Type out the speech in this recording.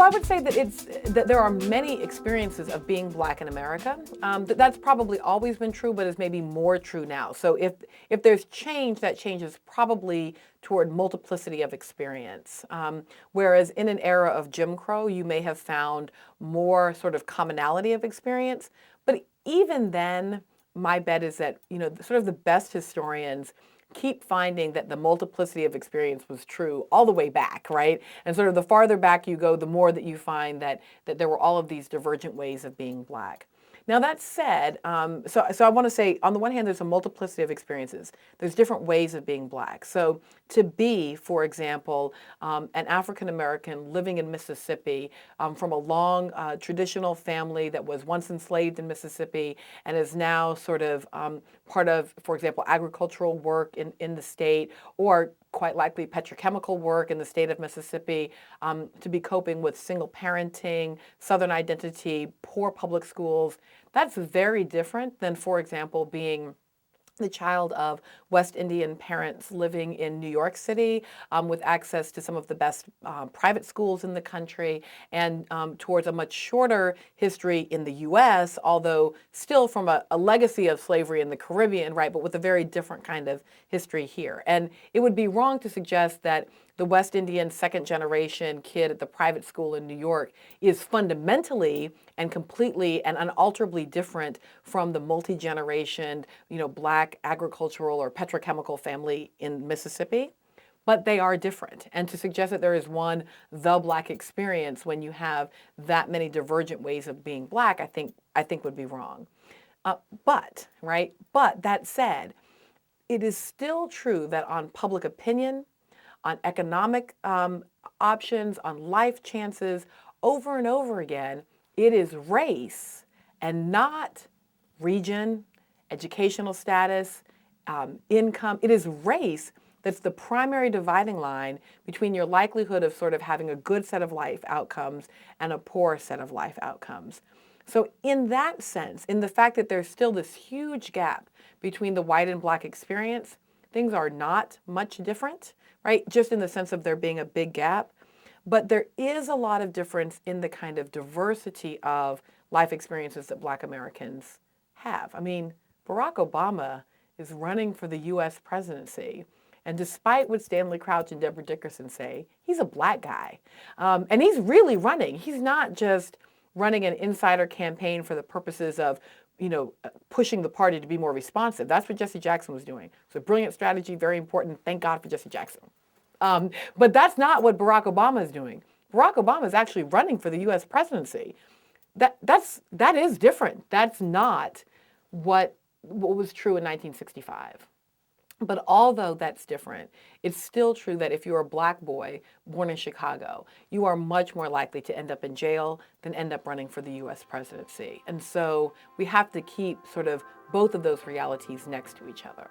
Well, I would say that there are many experiences of being Black in America. That's probably always been true, but is maybe more true now. So if there's change, that change is probably toward multiplicity of experience. Whereas in an era of Jim Crow, you may have found more sort of commonality of experience. But even then, my bet is that, sort of the best historians keep finding that the multiplicity of experience was true all the way back, right? And sort of the farther back you go, the more that you find that there were all of these divergent ways of being Black. Now that said, so I want to say, on the one hand, there's a multiplicity of experiences. There's different ways of being Black. So to be, for example, an African American living in Mississippi from a long traditional family that was once enslaved in Mississippi and is now sort of part of, for example, agricultural work in the state, or quite likely petrochemical work in the state of Mississippi, to be coping with single parenting, Southern identity, poor public schools. That's very different than, for example, being the child of West Indian parents living in New York City with access to some of the best private schools in the country, and towards a much shorter history in the U.S., although still from a legacy of slavery in the Caribbean, right, but with a very different kind of history here. And it would be wrong to suggest that the West Indian second generation kid at the private school in New York is fundamentally and completely and unalterably different from the multi-generation, Black agricultural or petrochemical family in Mississippi. But they are different. And to suggest that there is one, the Black experience when you have that many divergent ways of being Black, I think would be wrong. But that said, it is still true that on public opinion, on economic options, on life chances, over and over again, it is race and not region, educational status, income. It is race that's the primary dividing line between your likelihood of sort of having a good set of life outcomes and a poor set of life outcomes. So in that sense, in the fact that there's still this huge gap between the white and Black experience, things are not much different, right? Just in the sense of there being a big gap. But there is a lot of difference in the kind of diversity of life experiences that Black Americans have. I mean, Barack Obama is running for the U.S. presidency. And despite what Stanley Crouch and Deborah Dickerson say, he's a Black guy. And he's really running. He's not just running an insider campaign for the purposes of pushing the party to be more responsive. That's what Jesse Jackson was doing. So brilliant strategy, very important. Thank God for Jesse Jackson. But that's not what Barack Obama is doing. Barack Obama is actually running for the U.S. presidency. That is different. That's not what was true in 1965. But although that's different, it's still true that if you're a Black boy born in Chicago, you are much more likely to end up in jail than end up running for the U.S. presidency. And so we have to keep sort of both of those realities next to each other.